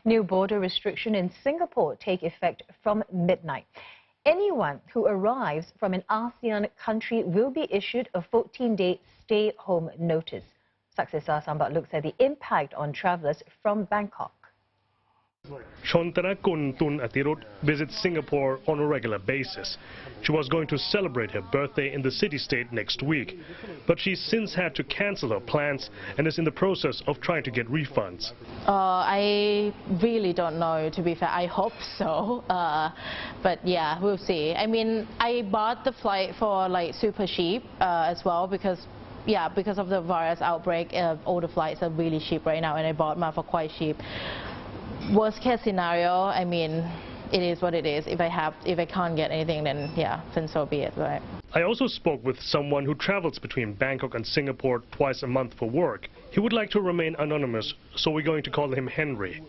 New border restriction in Singapore take effect from midnight. Anyone who arrives from an ASEAN country will be issued a 14-day stay-home notice. Saksesa Sambat looks at the impact on travellers from Bangkok. Chontanakun Tun Atirut visits Singapore on a regular basis. She was going to celebrate her birthday in the city-state next week, but she's since had to cancel her plans and is in the process of trying to get refunds. I really don't know, to be fair. I hope so, but yeah, we'll see. I mean, I bought the flight for like super cheap as well because of the virus outbreak. All the flights are really cheap right now, and I bought mine for quite cheap. Worst case scenario, I mean, it is what it is. If I can't get anything, then so be it, right? I also spoke with someone who travels between Bangkok and Singapore twice a month for work. He would like to remain anonymous, so we're going to call him Henry.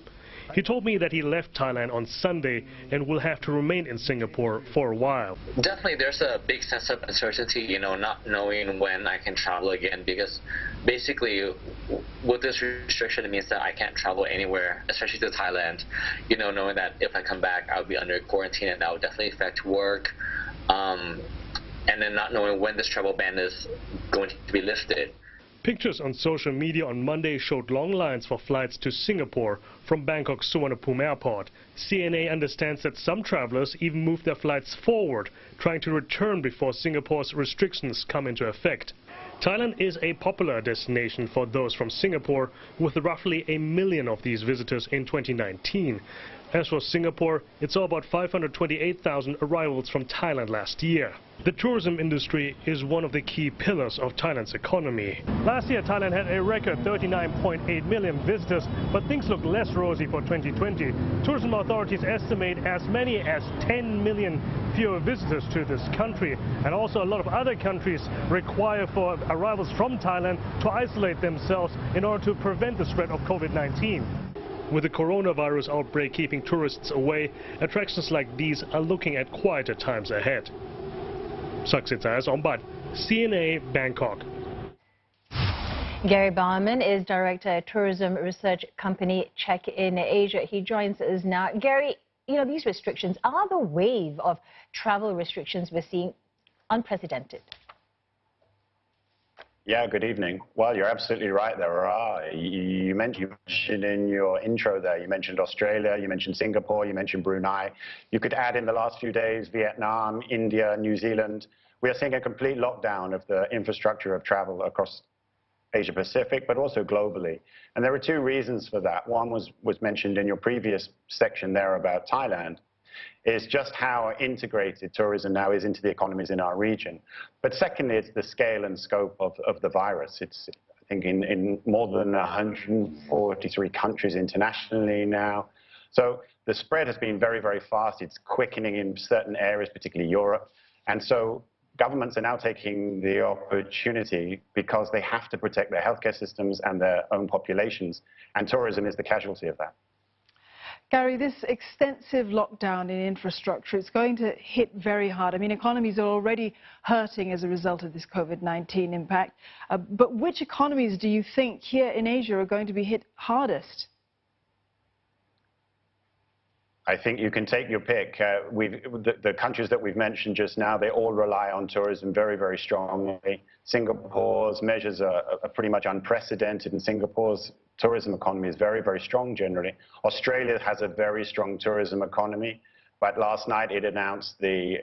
He told me that he left Thailand on Sunday and will have to remain in Singapore for a while. Definitely there's a big sense of uncertainty, not knowing when I can travel again, because basically with this restriction it means that I can't travel anywhere, especially to Thailand, knowing that if I come back I'll be under quarantine and that will definitely affect work, and then not knowing when this travel ban is going to be lifted. Pictures on social media on Monday showed long lines for flights to Singapore from Bangkok's Suvarnabhumi airport. CNA understands that some travelers even moved their flights forward, trying to return before Singapore's restrictions come into effect. Thailand is a popular destination for those from Singapore, with roughly 1 million of these visitors in 2019. As for Singapore, it's all about 528,000 arrivals from Thailand last year. The tourism industry is one of the key pillars of Thailand's economy. Last year, Thailand had a record 39.8 million visitors, but things look less rosy for 2020. Tourism authorities estimate as many as 10 million fewer visitors to this country. And also a lot of other countries require for arrivals from Thailand to isolate themselves in order to prevent the spread of COVID-19. With the coronavirus outbreak keeping tourists away, attractions like these are looking at quieter times ahead. Saksesa Sambat, CNA, Bangkok. Gary Barman is director at tourism research company Check in Asia. He joins us now. Gary, these restrictions, are the wave of travel restrictions we're seeing unprecedented? Yeah, good evening. Well, you're absolutely right. There are. You mentioned in your intro there, you mentioned Australia, you mentioned Singapore, you mentioned Brunei. You could add in the last few days Vietnam, India, New Zealand. We are seeing a complete lockdown of the infrastructure of travel across Asia Pacific, but also globally. And there are two reasons for that. One was mentioned in your previous section there about Thailand. Is just how integrated tourism now is into the economies in our region. But secondly, it's the scale and scope of the virus. It's, I think, in more than 143 countries internationally now. So the spread has been very, very fast. It's quickening in certain areas, particularly Europe. And so governments are now taking the opportunity because they have to protect their healthcare systems and their own populations. And tourism is the casualty of that. Gary, this extensive lockdown in infrastructure, it's going to hit very hard. I mean, economies are already hurting as a result of this COVID-19 impact. But which economies do you think here in Asia are going to be hit hardest? I think you can take your pick. The countries that we've mentioned just now, they all rely on tourism very, very strongly. Singapore's measures are pretty much unprecedented, and Singapore's tourism economy is very, very strong generally. Australia has a very strong tourism economy, but last night it announced the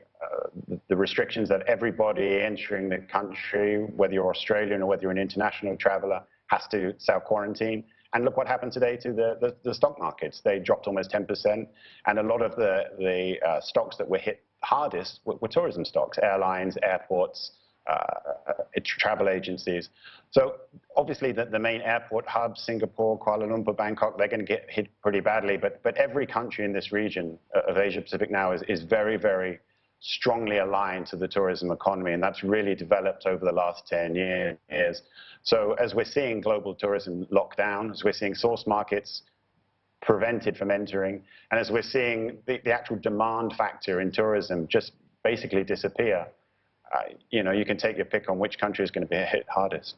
restrictions that everybody entering the country, whether you're Australian or whether you're an international traveler, has to self-quarantine. And look what happened today to the stock markets. They dropped almost 10%, and a lot of the stocks that were hit hardest were tourism stocks, airlines, airports, travel agencies. So obviously the main airport hubs, Singapore, Kuala Lumpur, Bangkok, they're going to get hit pretty badly. But every country in this region of Asia Pacific now is very, very strongly aligned to the tourism economy, and that's really developed over the last 10 years. So as we're seeing global tourism locked down, as we're seeing source markets prevented from entering, and as we're seeing the actual demand factor in tourism just basically disappear, you can take your pick on which country is going to be hit hardest.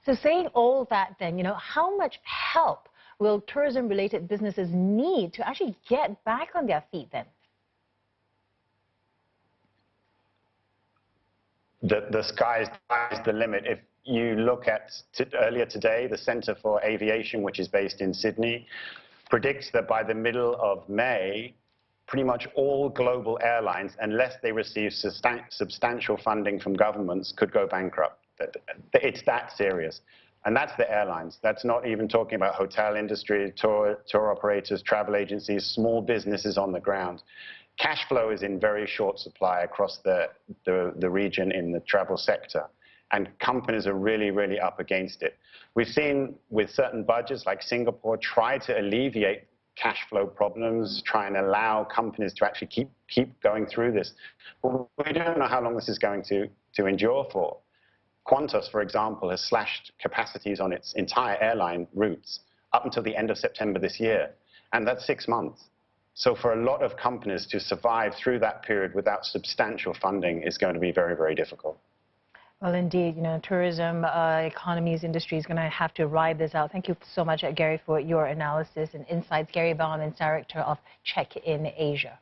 So saying all that then, how much help will tourism-related businesses need to actually get back on their feet then? The sky is the limit. If you look at earlier today, the Centre for Aviation, which is based in Sydney, predicts that by the middle of May, pretty much all global airlines, unless they receive substantial funding from governments, could go bankrupt. It's that serious. And that's the airlines. That's not even talking about hotel industry, tour operators, travel agencies, small businesses on the ground. Cash flow is in very short supply across the region in the travel sector. And companies are really, really up against it. We've seen with certain budgets like Singapore try to alleviate cash flow problems, try and allow companies to actually keep going through this. But we don't know how long this is going to endure for. Qantas, for example, has slashed capacities on its entire airline routes up until the end of September this year, and that's 6 months. So for a lot of companies to survive through that period without substantial funding is going to be very, very difficult. Well, indeed, tourism, economies, industry is going to have to ride this out. Thank you so much, Gary, for your analysis and insights. Gary Baumans, Director of Check in Asia.